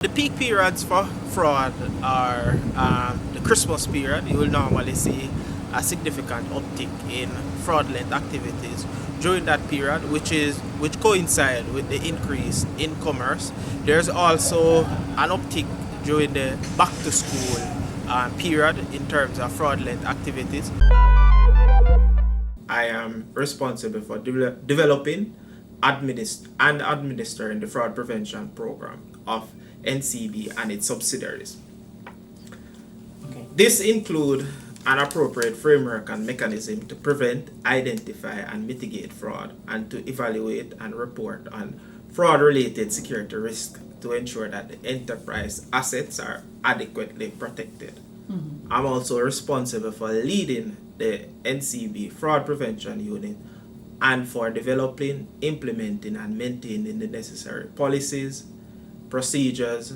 The peak periods for fraud are the Christmas period. You will normally see a significant uptick in fraudulent activities during that period, which coincide with the increase in commerce. There's also an uptick during the back to school period in terms of fraudulent activities. I am responsible for developing and administering the fraud prevention program of NCB and its subsidiaries. Okay. This includes an appropriate framework and mechanism to prevent, identify, and mitigate fraud, and to evaluate and report on fraud-related security risks to ensure that the enterprise assets are adequately protected. Mm-hmm. I'm also responsible for leading the NCB Fraud Prevention Unit and for developing, implementing, and maintaining the necessary policies, procedures,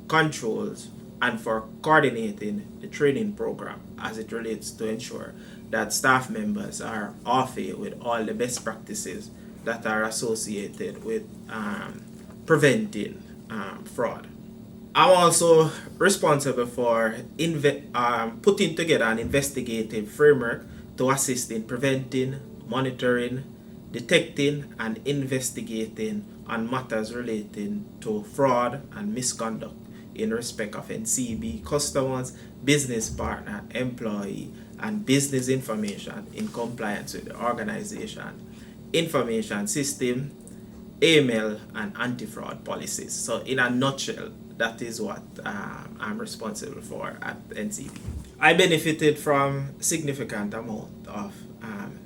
controls, and for coordinating the training program as it relates to ensure that staff members are au fait with all the best practices that are associated with preventing fraud. I'm also responsible for putting together an investigative framework to assist in preventing, monitoring, detecting, and investigating on matters relating to fraud and misconduct in respect of NCB customers, business partner, employee, and business information in compliance with the organization, information system, AML, and anti-fraud policies. So in a nutshell, that is what I'm responsible for at NCB. I benefited from significant amount of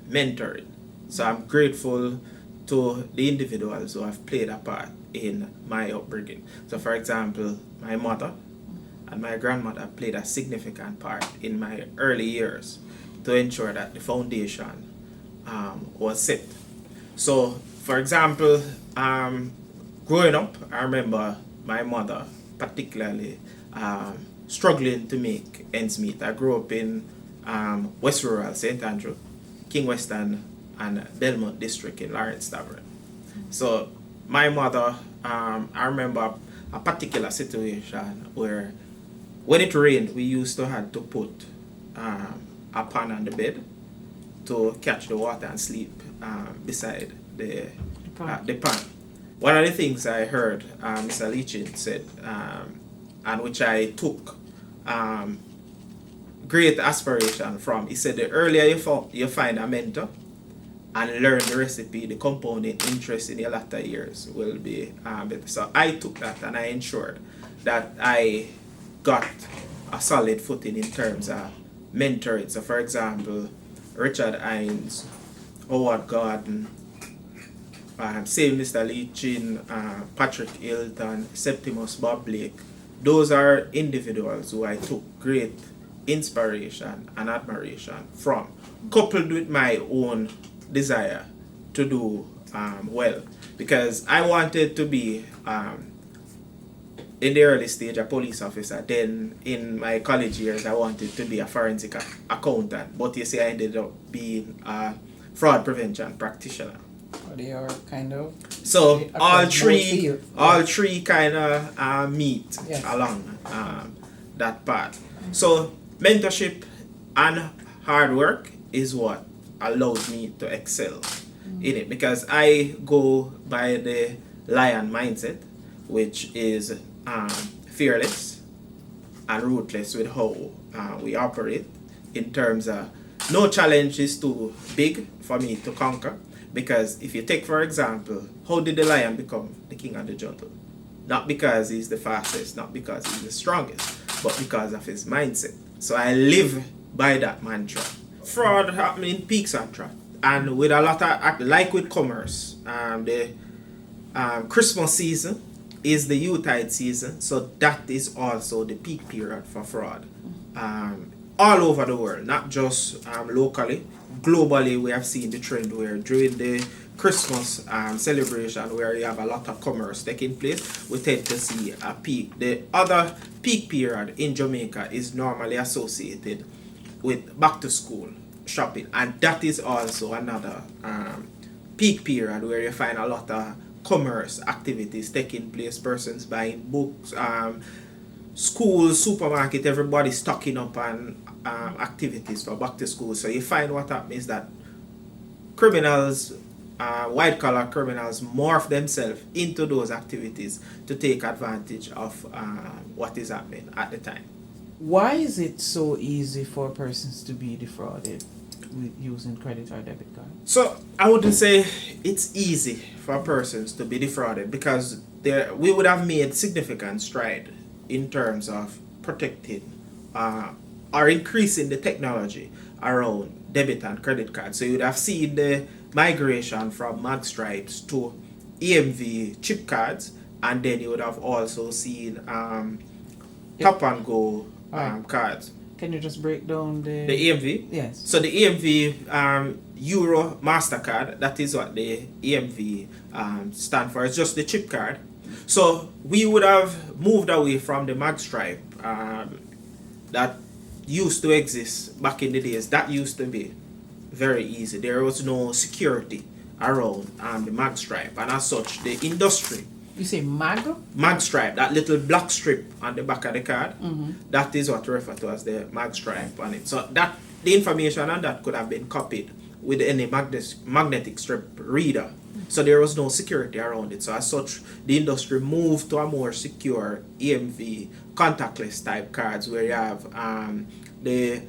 mentoring. So I'm grateful to the individuals who have played a part in my upbringing. So for example, my mother and my grandmother played a significant part in my early years to ensure that the foundation was set. So for example, growing up, I remember my mother particularly struggling to make ends meet. I grew up in West Rural, St. Andrew, King Western, and Belmont district in Lawrence Tavern. So my mother, I remember a particular situation where when it rained, we used to have to put a pan on the bed to catch the water and sleep beside the pan. One of the things I heard Mr. Leachin said, and which I took great aspiration from, he said the earlier you find a mentor and learn the recipe, the compounding interest in your latter years will be better. So I took that and I ensured that I got a solid footing in terms of mentoring. So for example, Richard Hines, Howard Gordon, same Mr. Leachin, Patrick Hilton, Septimus Bob Blake, those are individuals who I took great inspiration and admiration from, coupled with my own desire to do well, because I wanted to be in the early stage a police officer. Then in my college years I wanted to be a forensic accountant, but you see I ended up being a fraud prevention practitioner. They are kind of so all three kind of meet along that path. So mentorship and hard work is what allowed me to excel in it, because I go by the lion mindset, which is fearless and ruthless with how we operate, in terms of no challenge is too big for me to conquer. Because if you take, for example, how did the lion become the king of the jungle? Not because he's the fastest, not because he's the strongest, but because of his mindset. So I live by that mantra. Fraud happening in peaks and troughs, and with a lot of, like with commerce, the Christmas season is the Yuletide season, so that is also the peak period for fraud. All over the world, not just locally. Globally, we have seen the trend where during the Christmas celebration, where you have a lot of commerce taking place, we tend to see a peak. The other peak period in Jamaica is normally associated with back to school shopping, and that is also another peak period where you find a lot of commerce activities taking place, persons buying books, schools, supermarket, everybody stocking up on activities for back to school. So you find what happens is that criminals, white collar criminals, morph themselves into those activities to take advantage of what is happening at the time. Why is it so easy for persons to be defrauded with using credit or debit card? So I wouldn't say it's easy for persons to be defrauded, because we would have made significant stride in terms of protecting or increasing the technology around debit and credit cards. So you'd have seen the migration from mag stripes to EMV chip cards, and then you would have also seen tap and go cards. Can you just break down the EMV? Yes. So the EMV Euro MasterCard, that is what the EMV stand for. It's just the chip card. So we would have moved away from the mag stripe that used to exist back in the days. That used to be very easy. There was no security around the mag stripe, and as such the industry. You say mag? Mag stripe, that little black strip on the back of the card, that is what we refer to as the mag stripe on it. So that the information on that could have been copied with any magnetic strip reader. So there was no security around it. So as such, the industry moved to a more secure EMV contactless type cards, where you have the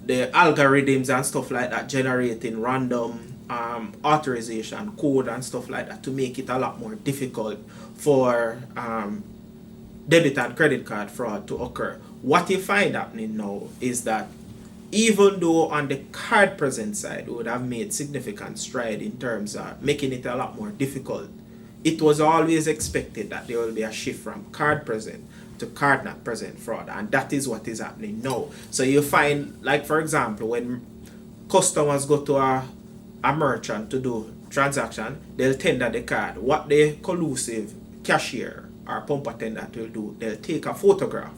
algorithms and stuff like that generating random authorization code and stuff like that to make it a lot more difficult for debit and credit card fraud to occur. What you find happening now is that even though on the card present side we would have made significant stride in terms of making it a lot more difficult, it was always expected that there will be a shift from card present to card not present fraud, and that is what is happening now. So you find, like for example, when customers go to a merchant to do transaction, they'll tender the card. What the collusive cashier or pump attendant will do, they'll take a photograph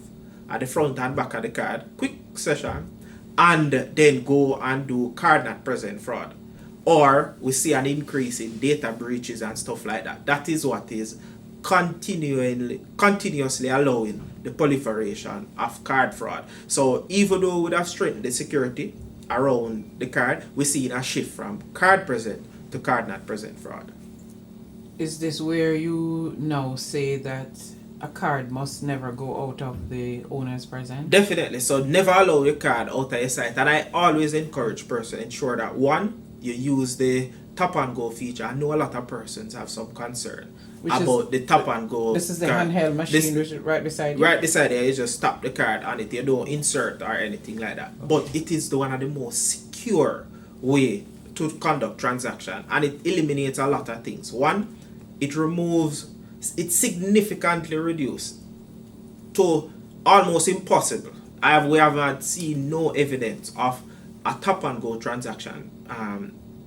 at the front and back of the card, quick session, and then go and do card not present fraud. Or we see an increase in data breaches and stuff like that. That is what is continuously allowing the proliferation of card fraud. So even though we would have strengthened the security around the card, we're seeing a shift from card present to card not present fraud. Is this where you now say that a card must never go out of the owner's presence? Definitely. So never allow your card out of your sight. And I always encourage persons, ensure that one, you use the tap and go feature. I know a lot of persons have some concern about the tap and go. This is the card. handheld machine which is right beside you. Right beside there, you just tap the card on it. You don't insert or anything like that. Okay. But it is the one of the most secure way to conduct transaction, and it eliminates a lot of things. One, it significantly reduced to almost impossible. We haven't seen no evidence of a tap and go transaction.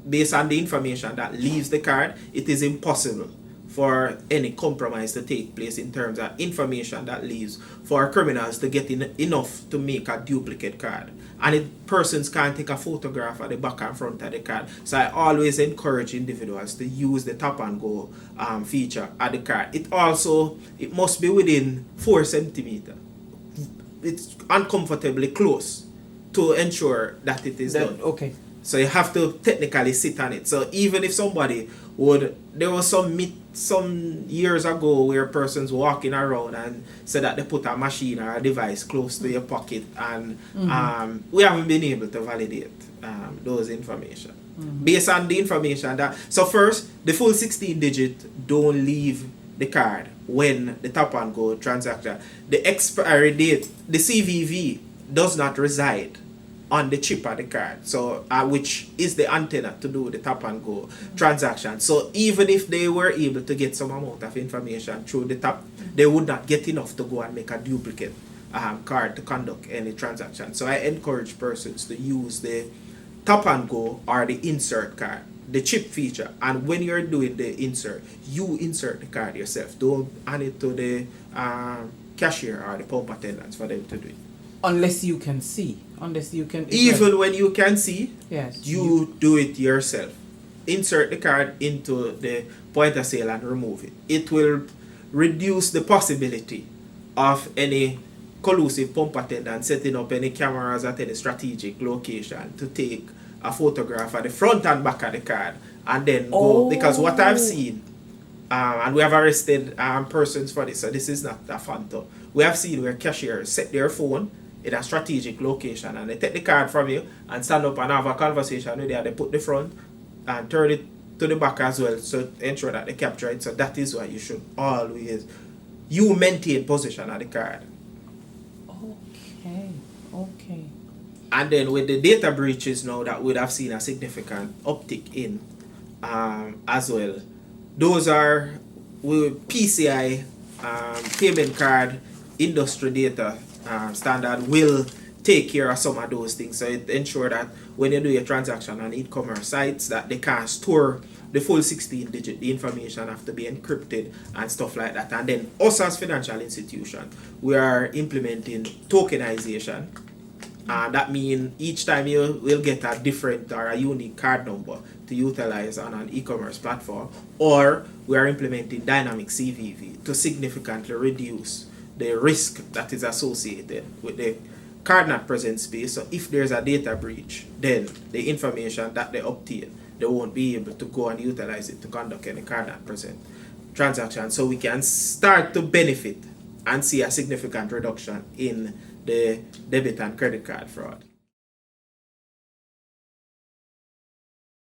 Based on the information that leaves the card, it is impossible for any compromise to take place in terms of information that leaves for criminals to get enough to make a duplicate card. And persons can't take a photograph at the back and front of the card. So I always encourage individuals to use the tap and go feature at the card. It must be within 4 centimeters. It's uncomfortably close to ensure that it is done. Okay. So you have to technically sit on it. So even if somebody there was some years ago where persons walking around and said that they put a machine or a device close to your pocket, and we haven't been able to validate those information. Based on the information so first, the full 16 digit don't leave the card when the tap and go transaction. The expiry date, the CVV, does not reside on the chip of the card, so which is the antenna to do the tap and go transaction. So even if they were able to get some amount of information through the tap, they would not get enough to go and make a duplicate card to conduct any transaction. So I encourage persons to use the tap and go or the insert card, the chip feature, and when you're doing the insert, you insert the card yourself. Don't hand it to the cashier or the pump attendants for them to do it. Unless you can see. Even when you can see, yes, you do it yourself. insert the card into the point of sale and remove it. It will reduce the possibility of any collusive pump attendant setting up any cameras at any strategic location to take a photograph at the front and back of the card and then go. Because what I've seen, and we have arrested persons for this, so this is not a phantom. We have seen where cashiers set their phone in a strategic location and they take the card from you and stand up and have a conversation with you. They put the front and turn it to the back as well, so to ensure that they capture it. So that is why you should always maintain possession of the card. Okay. And then with the data breaches now that we'd have seen a significant uptick in as well. Those are with PCI payment card industry data standard will take care of some of those things. So it ensure that when you do your transaction on e-commerce sites that they can't store the full 16 digit, the information have to be encrypted and stuff like that. And then us as financial institution, we are implementing tokenization. That means each time you will get a different or a unique card number to utilize on an e-commerce platform, or we are implementing dynamic CVV to significantly reduce the risk that is associated with the card not present space. So if there's a data breach, then the information that they obtain, they won't be able to go and utilize it to conduct any card not present transaction. So we can start to benefit and see a significant reduction in the debit and credit card fraud.